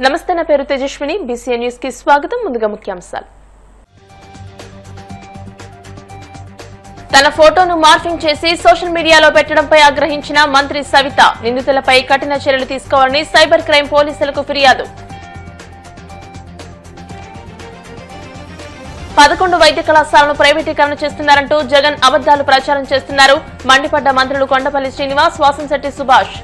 నమస్తే, నా పేరు తేజస్విని. బీసీఎన్ న్యూస్ కి స్వాగతం. ముందుగా ముఖ్యాంశాలు. తన ఫోటోను మార్ఫింగ్ చేసి సోషల్ మీడియాలో పెట్టడంపై ఆగ్రహించిన మంత్రి సవిత. నిందితులపై కఠిన చర్యలు తీసుకోవాలని సైబర్ క్రైమ్ పోలీసులకు ఫిర్యాదు. 11 వైద్య కళాశాలను ప్రైవేటీకరణ చేస్తున్నారంటూ జగన్ అబద్దాలు ప్రచారం చేస్తున్నారు. మండిపడ్డ మంత్రులు కొండపల్లి శ్రీనివాస్, వాసంశెట్టి సుభాష్.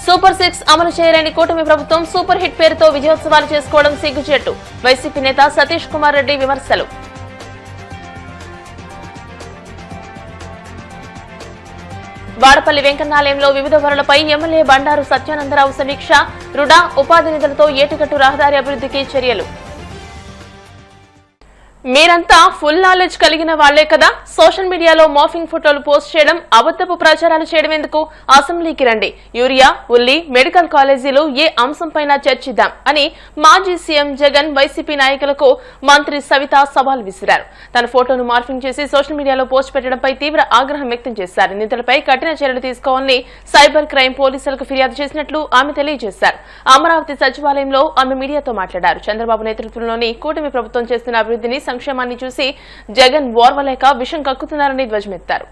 సూపర్ 6 అమలు చేయలేని కూటమి ప్రభుత్వం సూపర్ హిట్ పేరుతో విజయోత్సవాలు చేసుకోవడం సిగ్గుచేటు. వైసీపీ నేత సతీష్ కుమార్ రెడ్డి విమర్శలు. వాడపల్లి వెంకన్నాలయంలో వివిధ పనులపై ఎమ్మెల్యే బండారు సత్యానందరావు సమీక్ష. రుడా ఉపాధి నిధులతో ఏటికట్టు రహదారి అభివృద్ధికి చర్యలు. మీరంతా ఫుల్ నాలెడ్జ్ కలిగిన వాళ్లే కదా. సోషల్ మీడియాలో మార్ఫింగ్ ఫోటోలు పోస్ట్ చేయడం, అబద్ధపు ప్రచారాలు చేయడం ఎందుకు? అసెంబ్లీకి రండి. యూరియా, ఉల్లి, మెడికల్ కాలేజీలు ఏ అంశంపైనా చర్చిద్దాం అని మాజీ సీఎం జగన్ వైసీపీ నాయకులకు మంత్రి సవిత సవాల్ విసిరారు. తన ఫోటోను మార్ఫింగ్ చేసి సోషల్ మీడియాలో పోస్ట్ పెట్టడంపై తీవ్ర ఆగ్రహం వ్యక్తం చేశారు. నిందితులపై కఠిన చర్యలు తీసుకోవాలని సైబర్ క్రైమ్ పోలీసులకు ఫిర్యాదు చేసినట్లు ఆమె తెలియజేశారు. అమరావతి సచివాలయంలో ఆమె మీడియాతో మాట్లాడారు. చంద్రబాబు నేతృత్వంలోని కూటమి ప్రభుత్వం చేస్తున్న అభివృద్ధిని, సంక్షేమాన్ని చూసి జగన్ ఓర్వలేక విషం కక్కుతున్నారని ధ్వజమెత్తారు.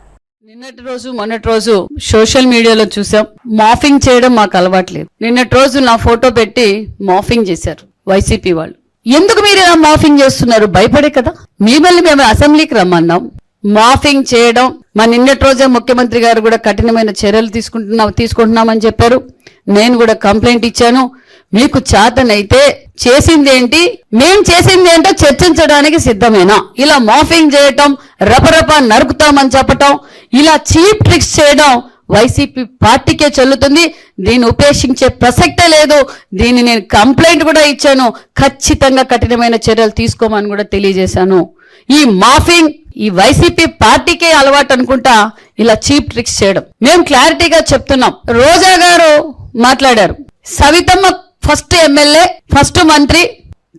మొన్నటి రోజు సోషల్ మీడియాలో చూసాం. మార్ఫింగ్ చేయడం మాకు అలవాట్లేదు. నిన్నటి రోజు నా ఫోటో పెట్టి మార్ఫింగ్ చేశారు వైసీపీ వాళ్ళు. ఎందుకు మీరు ఇలా మార్ఫింగ్ చేస్తున్నారు? భయపడే కదా. మిమ్మల్ని మేము అసెంబ్లీకి రమ్మన్నాం. మార్ఫింగ్ చేయడం, మా నిన్నటి రోజే ముఖ్యమంత్రి గారు కూడా కఠినమైన చర్యలు తీసుకుంటున్నామని చెప్పారు. నేను కూడా కంప్లైంట్ ఇచ్చాను. మీకు చేతనైతే చేసిందేంటి, మేం చేసిందేంటో చర్చించడానికి సిద్ధమేనా? ఇలా మార్ఫింగ్ చేయటం, రపరప నరుకుతామని చెప్పటం, ఇలా చీప్ ట్రిక్స్ చేయడం వైసీపీ పార్టీకే చెల్లుతుంది. దీన్ని ఉపేక్షించే ప్రసక్తే లేదు. దీన్ని నేను కంప్లైంట్ కూడా ఇచ్చాను. ఖచ్చితంగా కఠినమైన చర్యలు తీసుకోమని కూడా తెలియజేశాను. ఈ మార్ఫింగ్ ఈ వైసీపీ పార్టీకే అలవాటు అనుకుంటా, ఇలా చీప్ ట్రిక్స్ చేయడం. మేము క్లారిటీగా చెప్తున్నాం. రోజా గారు మాట్లాడారు. సవితమ్మ ఫస్ట్ ఎమ్మెల్యే, ఫస్ట్ మంత్రి.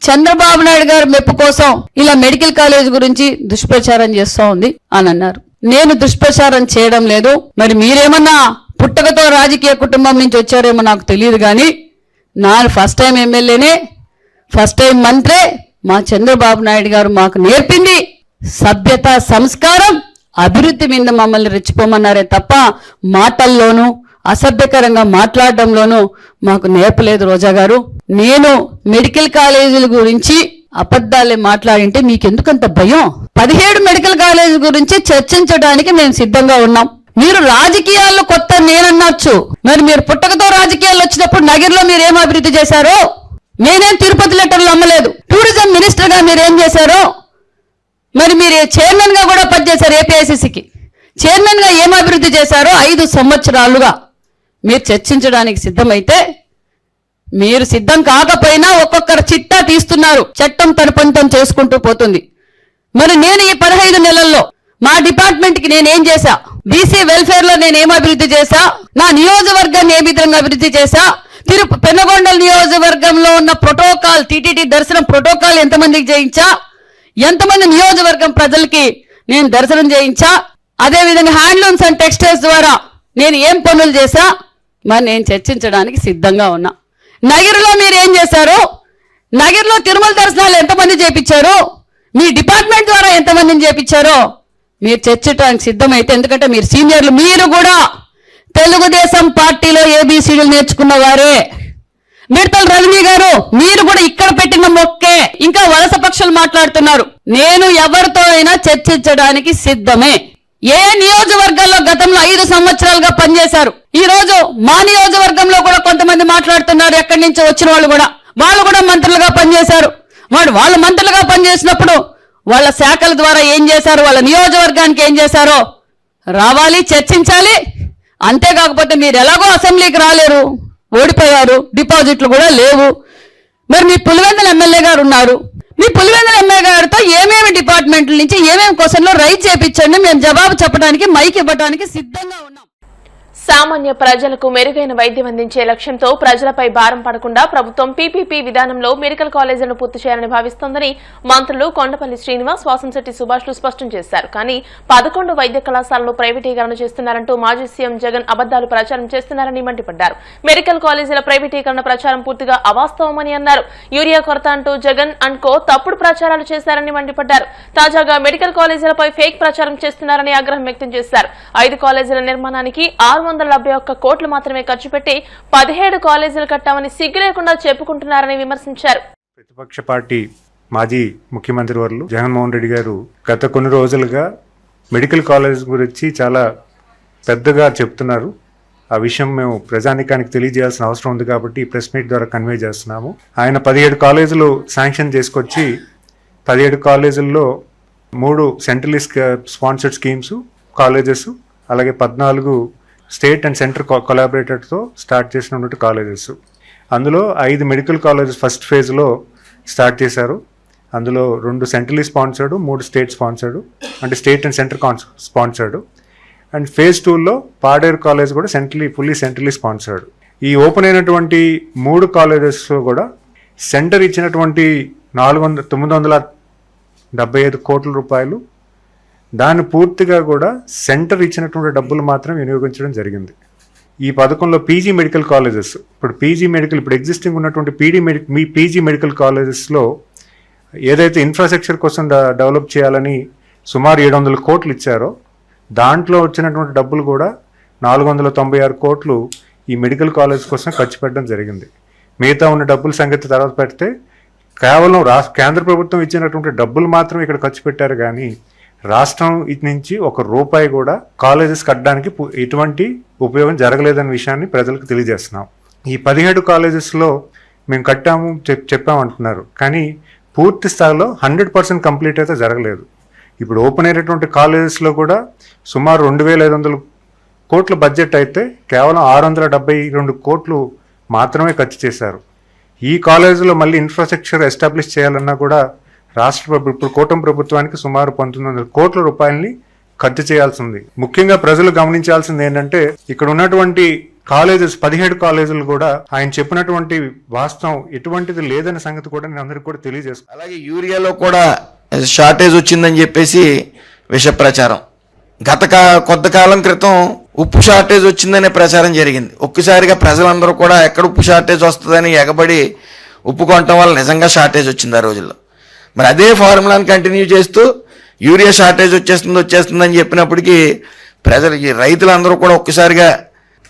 చంద్రబాబు నాయుడు గారు మెప్పు కోసం ఇలా మెడికల్ కాలేజ్ గురించి దుష్ప్రచారం చేస్తూ ఉంది అని అన్నారు. నేను దుష్ప్రచారం చేయడం లేదు. మరి మీరేమన్నా పుట్టకతో రాజకీయ కుటుంబం నుంచి వచ్చారేమో నాకు తెలియదు, కానీ నా ఫస్ట్ టైం ఎమ్మెల్యేనే, ఫస్ట్ టైం మంత్రే. మా చంద్రబాబు నాయుడు గారు మాకు నేర్పింది సభ్యత, సంస్కారం, అభివృద్ధి మీద మమ్మల్ని రెచ్చిపోమన్నారే తప్ప మాటల్లోనూ అసభ్యకరంగా మాట్లాడడంలోనూ మాకు నేర్పలేదు. రోజా గారు, నేను మెడికల్ కాలేజీల గురించి అబద్ధాలే మాట్లాడింటే మీకెందుకంత భయం? 17 మెడికల్ కాలేజీ గురించి చర్చించడానికి మేము సిద్ధంగా ఉన్నాం. మీరు రాజకీయాల్లో కొత్త నేనన్నచ్చు. మరి మీరు పుట్టకతో రాజకీయాల్లో వచ్చినప్పుడు నగర్లో మీరు ఏం అభివృద్ధి చేశారో? నేనేం తిరుపతి లెటర్లు అమ్మలేదు. టూరిజం మినిస్టర్ గా మీరేం చేశారో? మరి మీరు చైర్మన్ గా కూడా పనిచేశారు. ఏపీఐసీసీకి చైర్మన్ గా ఏం అభివృద్ధి చేశారో 5 సంవత్సరాలుగా మీరు చర్చించడానికి సిద్ధమైతే, మీరు సిద్ధం కాకపోయినా ఒక్కొక్కరు చిట్టా తీస్తున్నారు. చట్టం తన పని తను చేసుకుంటూ పోతుంది. మరి నేను ఈ 15 నెలల్లో మా డిపార్ట్మెంట్ కి నేనేం చేశా? బీసీ వెల్ఫేర్ లో నేనేం అభివృద్ధి చేశా? నా నియోజకవర్గాన్ని ఏ విధంగా అభివృద్ధి చేశా? పెనుగొండల నియోజకవర్గంలో ఉన్న ప్రోటోకాల్, టీటీడీ దర్శనం ప్రోటోకాల్ ఎంతమందికి చేయించా? ఎంతమంది నియోజకవర్గం ప్రజలకి నేను దర్శనం చేయించా? అదేవిధంగా హ్యాండ్లూమ్స్ అండ్ టెక్స్టైల్స్ ద్వారా నేను ఏం పనులు చేశా? మరి నేను చర్చించడానికి సిద్ధంగా ఉన్నా. నగర్లో మీరు ఏం చేశారు? నగర్లో తిరుమల దర్శనాలు ఎంతమంది చేపించారు? మీ డిపార్ట్మెంట్ ద్వారా ఎంతమందిని చేపించారో మీరు చర్చించడానికి సిద్ధమైతే, ఎందుకంటే మీరు సీనియర్లు, మీరు కూడా తెలుగుదేశం పార్టీలో ఏబీసీలు నేర్చుకున్న వారే. మిడతల రజనీ గారు, మీరు కూడా ఇక్కడ పెట్టిన మొక్కే. ఇంకా వలస పక్షులు మాట్లాడుతున్నారు. నేను ఎవరితో అయినా చర్చించడానికి సిద్ధమే. ఏ నియోజకవర్గాల్లో గతంలో 5 సంవత్సరాలుగా పనిచేశారు. ఈ రోజు మా నియోజకవర్గంలో కూడా కొంతమంది మాట్లాడుతున్నారు. ఎక్కడి నుంచో వచ్చిన వాళ్ళు కూడా మంత్రులుగా పనిచేశారు. వాళ్ళు మంత్రులుగా పనిచేసినప్పుడు వాళ్ళ శాఖల ద్వారా ఏం చేశారు, వాళ్ళ నియోజకవర్గానికి ఏం చేశారో రావాలి, చర్చించాలి. అంతేకాకపోతే మీరు ఎలాగో అసెంబ్లీకి రాలేరు, ఓడిపోయారు, డిపాజిట్లు కూడా లేవు. మరి మీ పులివెందుల ఎమ్మెల్యే గారు ఉన్నారు. మీ పులివెందుల ఎమ్మెల్యే గారితో ఏమేమి డిపార్ట్మెంట్ల నుంచి ఏమేమి క్వశ్చన్లు రైజ్ చేయించండి, మేము జవాబు చెప్పడానికి మైక్ ఇవ్వడానికి సిద్ధంగా ఉన్నాం. సామాన్య ప్రజలకు మెరుగైన వైద్యం అందించే లక్ష్యంతో ప్రజలపై భారం పడకుండా ప్రభుత్వం పీపీపీ విధానంలో మెడికల్ కాలేజీలను పూర్తి చేయాలని భావిస్తోందని మంత్రులు కొండపల్లి శ్రీనివాస్, వాసంశెట్టి సుభాష్లు స్పష్టం చేశారు. కానీ 11 వైద్య కళాశాలలు ప్రైవేటీకరణ చేస్తున్నారంటూ మాజీ సీఎం జగన్ అబద్దాలు ప్రచారం చేస్తున్నారని మండిపడ్డారు. మెడికల్ కాలేజీల ప్రైవేటీకరణ ప్రచారం పూర్తిగా అవాస్తవమని అన్నారు. యూరియా కొరత అంటూ జగన్ అండ్ కో తప్పుడు ప్రచారాలు చేశారని మండిపడ్డారు. తాజాగా మెడికల్ కాలేజీలపై ఫేక్ ప్రచారం చేస్తున్నారని ఆగ్రహం వ్యక్తం చేశారు. 5 కాలేజీల నిర్మాణానికి 671 కోట్లు మాత్రమే ఖర్చు పెట్టి 17 కాలేజీలు కట్టామని సిగ్గు లేకుండా చెప్పుకుంటున్నారని విమర్శించారు. ప్రతిపక్ష పార్టీ మాజీ ముఖ్యమంత్రి వర్యులు జగన్మోహన్ రెడ్డి గారు గత కొన్ని రోజులుగా మెడికల్ కాలేజ్ గురించి చాలా పెద్దగా చెప్తున్నారు. ఆ విషయం మేము ప్రజానికానికి తెలియజేయాల్సిన అవసరం ఉంది కాబట్టి ప్రెస్ మీట్ ద్వారా కన్వే చేస్తున్నాము. ఆయన 17 కాలేజీలు శాంక్షన్ చేసుకొచ్చి 17 కాలేజీల్లో 3 సెంట్రలీ స్పాన్సర్డ్ స్కీమ్స్ కాలేజెస్, అలాగే 14 స్టేట్ అండ్ సెంటర్ కొలాబరేటర్తో స్టార్ట్ చేసినటువంటి కాలేజెస్. అందులో 5 మెడికల్ కాలేజెస్ ఫస్ట్ ఫేజ్లో స్టార్ట్ చేశారు. అందులో 2 సెంట్రలీ స్పాన్సర్డ్, 3 స్టేట్ స్పాన్సర్డ్, అంటే state and centre sponsored. And phase 2లో పాడేరు కాలేజ్ కూడా ఫుల్లీ సెంట్రలీ స్పాన్సర్డ్. ఈ ఓపెన్ అయినటువంటి 3 కాలేజెస్లో కూడా సెంటర్ ఇచ్చినటువంటి 975 కోట్ల రూపాయలు, దాన్ని పూర్తిగా కూడా సెంటర్ ఇచ్చినటువంటి డబ్బులు మాత్రం వినియోగించడం జరిగింది. ఈ పథకంలో పీజీ మెడికల్ కాలేజెస్, ఇప్పుడు ఎగ్జిస్టింగ్ ఉన్నటువంటి పీజీ మెడికల్ కాలేజెస్లో ఏదైతే ఇన్ఫ్రాస్ట్రక్చర్ కోసం డెవలప్ చేయాలని సుమారు 700 కోట్లు ఇచ్చారో దాంట్లో వచ్చినటువంటి డబ్బులు కూడా 496 కోట్లు ఈ మెడికల్ కాలేజ్ కోసం ఖర్చు పెట్టడం జరిగింది. మిగతా ఉన్న డబ్బుల సంగతి తర్వాత పెడితే కేవలం కేంద్ర ప్రభుత్వం ఇచ్చినటువంటి డబ్బులు మాత్రం ఇక్కడ ఖర్చు పెట్టారు. కానీ రాష్ట్రం నుంచి 1 రూపాయి కూడా కాలేజెస్ కట్టడానికి ఎటువంటి ఉపయోగం జరగలేదనే విషయాన్ని ప్రజలకు తెలియజేస్తున్నాం. ఈ 17 కాలేజెస్లో మేము కట్టాము చెప్పామంటున్నారు, కానీ పూర్తి స్థాయిలో 100% కంప్లీట్ అయితే జరగలేదు. ఇప్పుడు ఓపెన్ అయినటువంటి కాలేజెస్లో కూడా సుమారు 2500 కోట్ల బడ్జెట్ అయితే కేవలం 672 కోట్లు మాత్రమే ఖర్చు చేశారు. ఈ కాలేజీలో మళ్ళీ ఇన్ఫ్రాస్ట్రక్చర్ ఎస్టాబ్లిష్ చేయాలన్నా కూడా ఇప్పుడు కూటమి ప్రభుత్వానికి సుమారు 1900 కోట్ల రూపాయలని ఖర్చు చేయాల్సి ఉంది. ముఖ్యంగా ప్రజలు గమనించాల్సింది ఏంటంటే ఇక్కడ ఉన్నటువంటి కాలేజెస్ 17 కాలేజీలు కూడా ఆయన చెప్పినటువంటి వాస్తవం ఎటువంటిది లేదనే సంగతి కూడా నేను అందరికీ కూడా తెలియజేస్తాను. అలాగే యూరియాలో కూడా షార్టేజ్ వచ్చిందని చెప్పేసి విష ప్రచారం. కొద్ది కాలం క్రితం ఉప్పు షార్టేజ్ వచ్చిందనే ప్రచారం జరిగింది. ఒక్కసారిగా ప్రజలందరూ కూడా ఎక్కడ ఉప్పు షార్టేజ్ వస్తుందని ఎగబడి ఉప్పు కొనటం వల్ల నిజంగా షార్టేజ్ వచ్చింది ఆ రోజుల్లో. మరి అదే ఫార్ములాని కంటిన్యూ చేస్తూ యూరియా షార్టేజ్ వచ్చేస్తుందని చెప్పినప్పటికీ రైతులందరూ కూడా ఒక్కసారిగా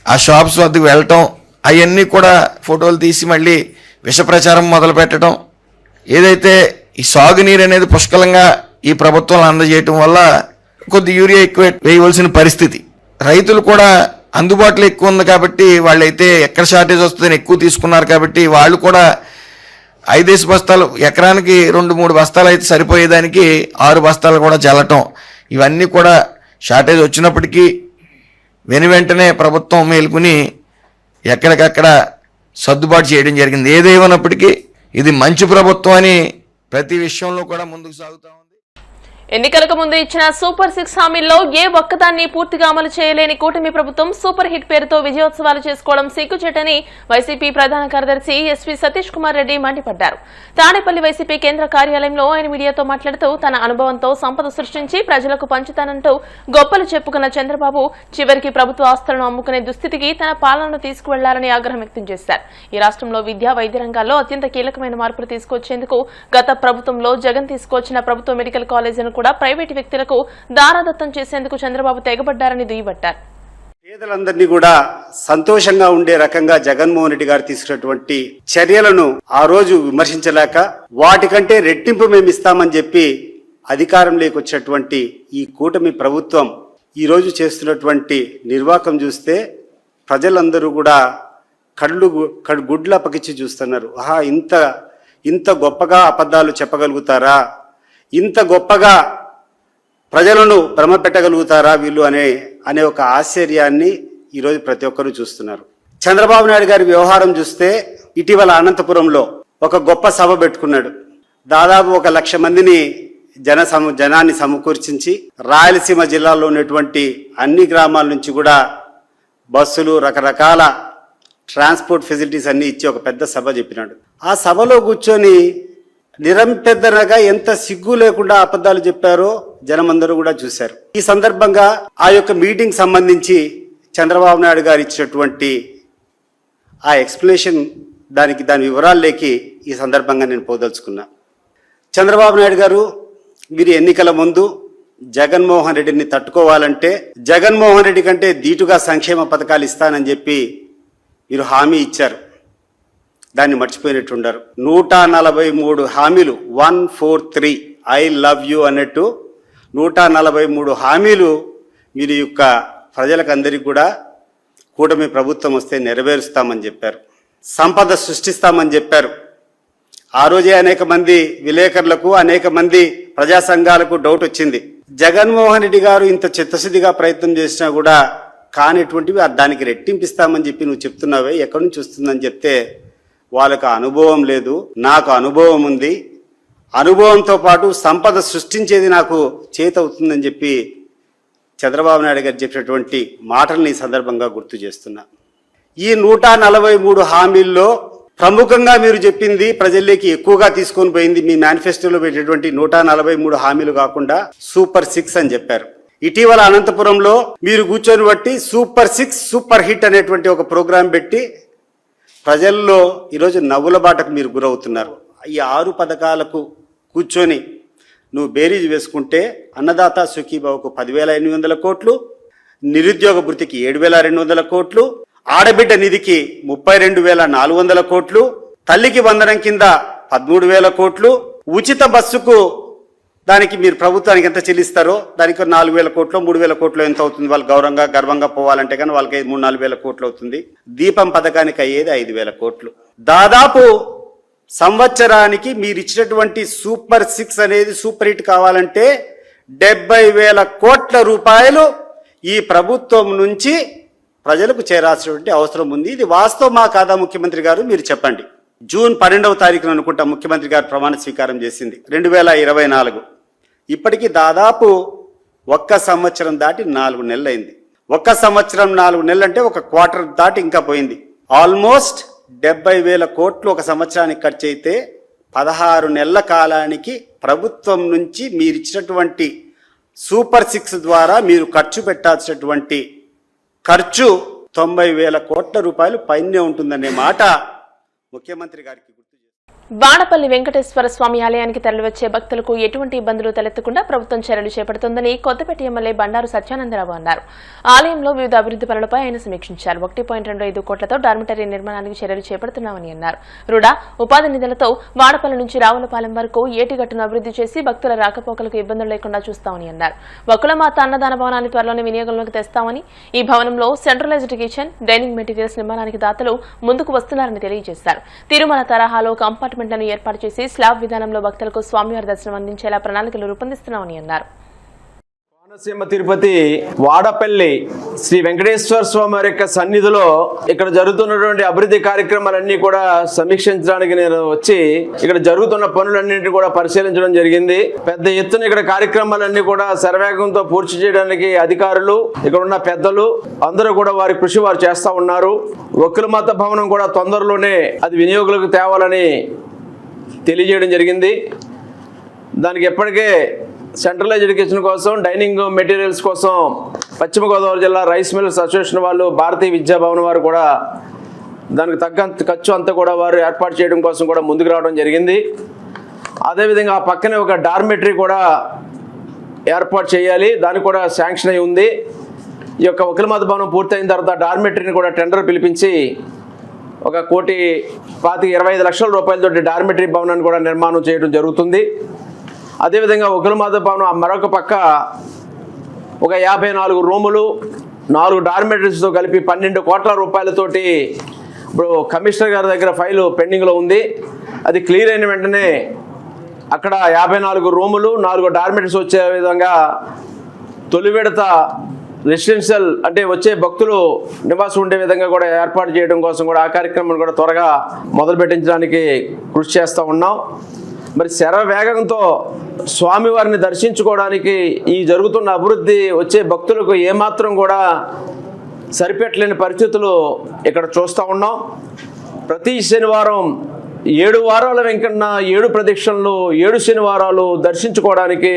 ఆ షాప్స్ వద్దకు వెళ్ళటం, అవన్నీ కూడా ఫోటోలు తీసి మళ్ళీ విష ప్రచారం మొదలు పెట్టడం. ఏదైతే ఈ సాగునీరు అనేది పుష్కలంగా ఈ ప్రభుత్వం అందజేయటం వల్ల కొద్ది యూరియా ఎక్కువ వేయవలసిన పరిస్థితి. రైతులు కూడా అందుబాటులో ఎక్కువ ఉంది కాబట్టి వాళ్ళైతే ఎక్కడ షార్టేజ్ వస్తుందని ఎక్కువ తీసుకున్నారు కాబట్టి వాళ్ళు కూడా 5 బస్తాలు, ఎకరానికి 2-3 బస్తాలు అయితే సరిపోయేదానికి 6 బస్తాలు కూడా చల్లటం, ఇవన్నీ కూడా షార్టేజ్ వచ్చినప్పటికీ వెంటనే ప్రభుత్వం మేలుకుని ఎక్కడికక్కడ సర్దుబాటు చేయడం జరిగింది. ఏదేమన్నప్పటికీ ఇది మంచి ప్రభుత్వం అని ప్రతి విషయంలో కూడా ముందుకు సాగుతా ఉంది. ఎన్నికలకు ముందు ఇచ్చిన సూపర్ 6 హామీల్లో ఏ ఒక్కదాన్ని పూర్తిగా అమలు చేయలేని కూటమి ప్రభుత్వం సూపర్ హిట్ పేరుతో విజయోత్సవాలు చేసుకోవడం సిగ్గుచేటని వైసీపీ ప్రధాన కార్యదర్శి ఎస్వి సతీష్ కుమార్ రెడ్డి మండిపడ్డారు. తాడేపల్లి వైసీపీ కేంద్ర కార్యాలయంలో ఆయన మీడియాతో మాట్లాడుతూ తన అనుభవంతో సంపద సృష్టించి ప్రజలకు పంచుతానంటూ గొప్పలు చెప్పుకున్న చంద్రబాబు చివరికి ప్రభుత్వ ఆస్తులను అమ్ముకునే దుస్థితికి తన పాలనను తీసుకువెళ్లారని ఆగ్రహం వ్యక్తం చేశారు. ఈ రాష్ట్రంలో విద్యా, వైద్య రంగాల్లో అత్యంత కీలకమైన మార్పులు తీసుకొచ్చేందుకు గత ప్రభుత్వంలో జగన్ తీసుకొచ్చిన ప్రభుత్వ మెడికల్ కాలేజీను కూడా ప్రైవేటు వ్యక్తులకు దారాదత్తం చేసేందుకు చంద్రబాబు తెగబడ్డారని దుయ్యబట్టారు. పేదలందరినీ కూడా సంతోషంగా ఉండే రకంగా జగన్మోహన్ రెడ్డి గారు తీసుకున్నటువంటి చర్యలను ఆ రోజు విమర్శించలేక వాటికంటే రెట్టింపు మేము ఇస్తామని చెప్పి అధికారంలోకి వచ్చినటువంటి ఈ కూటమి ప్రభుత్వం ఈ రోజు చేస్తున్నటువంటి నిర్వాకం చూస్తే ప్రజలందరూ కూడా గుడ్ల పగిచి చూస్తున్నారు. ఆహా, ఇంత గొప్పగా అబద్ధాలు చెప్పగలుగుతారా, ఇంత గొప్పగా ప్రజలను భ్రమ పెట్టగలుగుతారా వీళ్ళు అనే ఒక ఆశ్చర్యాన్ని ఈరోజు ప్రతి ఒక్కరూ చూస్తున్నారు. చంద్రబాబు నాయుడు గారి వ్యవహారం చూస్తే ఇటీవల అనంతపురంలో ఒక గొప్ప సభ పెట్టుకున్నాడు. దాదాపు 1,00,000 మందిని జనాన్ని సమకూర్చించి రాయలసీమ జిల్లాలో ఉన్నటువంటి అన్ని గ్రామాల నుంచి కూడా బస్సులు, రకరకాల ట్రాన్స్పోర్ట్ ఫెసిలిటీస్ అన్నీ ఇచ్చి ఒక పెద్ద సభ చెప్పినాడు. ఆ సభలో కూర్చొని నిరంపెద్దనగా ఎంత సిగ్గు లేకుండా అబద్ధాలు చెప్పారో జనమందరూ కూడా చూశారు. ఈ సందర్భంగా ఆ యొక్క మీటింగ్ సంబంధించి చంద్రబాబు నాయుడు గారు ఇచ్చినటువంటి ఆ ఎక్స్ప్లెనేషన్ దాని వివరాల్లోకి ఈ సందర్భంగా నేను పోదలుచుకున్నా. చంద్రబాబు నాయుడు గారు, మీరు ఎన్నికల ముందు జగన్మోహన్ రెడ్డిని తట్టుకోవాలంటే జగన్మోహన్ రెడ్డి కంటే ధీటుగా సంక్షేమ పథకాలు ఇస్తానని చెప్పి మీరు హామీ ఇచ్చారు. దాన్ని మర్చిపోయినట్టున్నారు. 143 హామీలు, 143 ఐ లవ్ యూ అన్నట్టు 143 హామీలు మీరు యొక్క ప్రజలకందరికీ కూడా కూటమి ప్రభుత్వం వస్తే నెరవేరుస్తామని చెప్పారు. సంపద సృష్టిస్తామని చెప్పారు. ఆ రోజే అనేక మంది విలేకరులకు, అనేక మంది ప్రజా సంఘాలకు డౌట్ వచ్చింది. జగన్మోహన్ రెడ్డి గారు ఇంత చిత్తశుద్ధిగా ప్రయత్నం చేసినా కూడా కానిటువంటివి దానికి రెట్టింపిస్తామని చెప్పి నువ్వు చెప్తున్నావే, ఎక్కడి నుంచి వస్తుందని చెప్తే వాళ్ళకు అనుభవం లేదు, నాకు అనుభవం ఉంది, అనుభవంతో పాటు సంపద సృష్టించేది నాకు చేతవుతుందని చెప్పి చంద్రబాబు నాయుడు గారు చెప్పినటువంటి మాటల్ని ఈ సందర్భంగా గుర్తు చేస్తున్నా. ఈ 143 హామీల్లో ప్రముఖంగా మీరు చెప్పింది, ప్రజల్లోకి ఎక్కువగా తీసుకొని పోయింది, మీ మేనిఫెస్టోలో పెట్టినటువంటి 143 హామీలు కాకుండా సూపర్ 6 అని చెప్పారు. ఇటీవల అనంతపురంలో మీరు కూర్చొని బట్టి సూపర్ 6 సూపర్ హిట్ అనేటువంటి ఒక ప్రోగ్రాం పెట్టి ప్రజల్లో ఈరోజు నవ్వుల బాటకు మీరు గురవుతున్నారు. ఈ 6 పథకాలకు కూర్చొని నువ్వు బేరీజ్ వేసుకుంటే అన్నదాత సుఖీభావకు 10,800 కోట్లు, నిరుద్యోగ భృతికి 7,200 కోట్లు, ఆడబిడ్డ నిధికి 32,400 కోట్లు, తల్లికి వందనం కింద 13,000 కోట్లు, ఉచిత బస్సుకు దానికి మీరు ప్రభుత్వానికి ఎంత చెల్లిస్తారో దానికి 4,000 కోట్లు, 3,000 కోట్లు ఎంత అవుతుంది, వాళ్ళు గర్వంగా పోవాలంటే కానీ వాళ్ళకి 3,000-4,000 కోట్లు అవుతుంది. దీపం పథకానికి అయ్యేది 5,000 కోట్లు. దాదాపు సంవత్సరానికి మీరు ఇచ్చినటువంటి సూపర్ 6 అనేది సూపర్ హిట్ కావాలంటే 70,000 కోట్ల రూపాయలు ఈ ప్రభుత్వం నుంచి ప్రజలకు చేరాల్సినటువంటి అవసరం ఉంది. ఇది వాస్తవమా కాదా ముఖ్యమంత్రి గారు, మీరు చెప్పండి. జూన్ 12వ తారీఖున అనుకుంటా ముఖ్యమంత్రి గారు ప్రమాణ స్వీకారం చేసింది 2024. ఇప్పటికీ దాదాపు 1 సంవత్సరం దాటి 4 నెలలు అయింది. 1 సంవత్సరం 4 నెలలు అంటే ఒక క్వార్టర్ దాటి ఇంకా పోయింది. ఆల్మోస్ట్ 70,000 కోట్లు ఒక సంవత్సరానికి ఖర్చు అయితే 16 నెలల కాలానికి ప్రభుత్వం నుంచి మీరు ఇచ్చినటువంటి సూపర్ 6 ద్వారా మీరు ఖర్చు పెట్టాల్సినటువంటి ఖర్చు 90,000 కోట్ల రూపాయలు పైనే ఉంటుందనే మాట ముఖ్యమంత్రి గారికి గుర్తు చేశారు. వాడపల్లి వెంకటేశ్వర స్వామి ఆలయానికి తరలివచ్చే భక్తులకు ఎటువంటి ఇబ్బందులు తలెత్తకుండా ప్రభుత్వం చర్యలు చేపడుతుందని కొత్తపేట ఎమ్మెల్యే బండారు సత్యానందరావు అన్నారు. ఆలయంలో వివిధ అభివృద్ది పనులపై ఆయన సమీక్షించారు. 1.25 కోట్లతో డార్మిటరీ నిర్మాణానికి చర్యలు చేపడుతున్నామని అన్నారు. రుడా ఉపాధి నిధులతో వాడపల్లి నుంచి రావులపాలెం వరకు ఏటిగట్టును అభివృద్ది చేసి భక్తుల రాకపోకలకు ఇబ్బందులు లేకుండా చూస్తామని అన్నారు. వకులమాత అన్నదాన భవనాన్ని త్వరలోనే వినియోగంలోకి తెస్తామని, ఈ భవనంలో సెంట్రలైజ్డ్ కిచెన్, డైనింగ్ మెటీరియల్స్ నిర్మాణానికి దాతలు ముందుకు వస్తున్నారని తెలియజేశారు. తిరుమల తరహాలో కంపార్ట్మెంట్లను ఏర్పాటు చేసి స్లాబ్ విధానంలో భక్తులకు స్వామివారి దర్శనం అందించేలా ప్రణాళికలు రూపొందిస్తున్నామని అన్నారు. కోనసీమ తిరుపతి వాడపల్లి శ్రీ వెంకటేశ్వర స్వామి వారి యొక్క సన్నిధిలో ఇక్కడ జరుగుతున్నటువంటి అభివృద్ధి కార్యక్రమాలన్నీ కూడా సమీక్షించడానికి నేను వచ్చి ఇక్కడ జరుగుతున్న పనులన్నింటినీ కూడా పరిశీలించడం జరిగింది. పెద్ద ఎత్తున ఇక్కడ కార్యక్రమాలన్నీ కూడా శరవేగంతో పూర్తి చేయడానికి అధికారులు, ఇక్కడ ఉన్న పెద్దలు అందరూ కూడా వారి కృషి వారు చేస్తూ ఉన్నారు. వకులమాత భవనం కూడా తొందరలోనే అది వినియోగులకు తేవాలని తెలియజేయడం జరిగింది. దానికి ఎప్పటికే సెంట్రలైజ్డ్ కిచెన్ కోసం, డైనింగ్ మెటీరియల్స్ కోసం పశ్చిమ గోదావరి జిల్లా రైస్ మిల్లర్స్ అసోసియేషన్ వాళ్ళు, భారతీయ విద్యాభవన్ వారు కూడా దానికి తగ్గంత ఖర్చు అంతా కూడా వారు ఏర్పాటు చేయడం కోసం కూడా ముందుకు రావడం జరిగింది. అదేవిధంగా ఆ పక్కనే ఒక డార్మెటరీ కూడా ఏర్పాటు చేయాలి, దానికి కూడా శాంక్షన్ అయి ఉంది. ఈ యొక్క వకులమాత భవనం పూర్తయిన తర్వాత డార్మెటరీని కూడా టెండర్ పిలిపించి 1,25 లక్షల రూపాయలతోటి డార్మెటరీ భవనాన్ని కూడా నిర్మాణం చేయడం జరుగుతుంది. అదేవిధంగా వకులమాత భవనం మరొక పక్క ఒక 54 రూములు, 4 డార్మెటరీస్తో కలిపి 12 కోట్ల రూపాయలతోటి ఇప్పుడు కమిషనర్ గారి దగ్గర ఫైలు పెండింగ్లో ఉంది. అది క్లియర్ అయిన వెంటనే అక్కడ 54 రూములు, 4 డార్మెటరీస్ వచ్చే విధంగా తొలి విడత రెసిడెన్షియల్ అంటే వచ్చే భక్తులు నివాసం ఉండే విధంగా కూడా ఏర్పాటు చేయడం కోసం కూడా ఆ కార్యక్రమం కూడా త్వరగా మొదలు పెట్టించడానికి కృషి చేస్తూ ఉన్నాం. మరి శరవేగంతో స్వామివారిని దర్శించుకోవడానికి ఈ జరుగుతున్న అభివృద్ధి వచ్చే భక్తులకు ఏమాత్రం కూడా సరిపెట్టలేని పరిస్థితులు ఇక్కడ చూస్తూ ఉన్నాం. ప్రతి శనివారం 7 వారాల వెంకన్న 7 ప్రదక్షిణలు 7 శనివారాలు దర్శించుకోవడానికి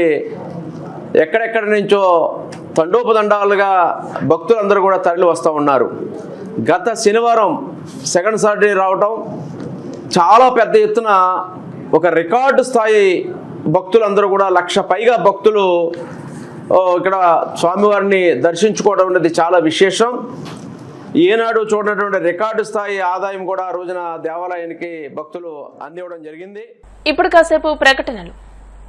ఎక్కడెక్కడి నుంచో తండోపదండాలుగా భక్తులందరూ కూడా తరలి వస్తూ ఉన్నారు. గత శనివారం సెకండ్ సాటర్డే రావటం చాలా పెద్ద ఎత్తున ఒక రికార్డు స్థాయి భక్తులందరూ కూడా 1,00,000 పైగా భక్తులు ఇక్కడ స్వామివారిని దర్శించుకోవడం అనేది చాలా విశేషం. ఏనాడు చూడనటువంటి రికార్డు స్థాయి ఆదాయం కూడా ఆ రోజున దేవాలయానికి భక్తులు అందివ్వడం జరిగింది. ఇప్పుడు కాసేపు ప్రకటనలు.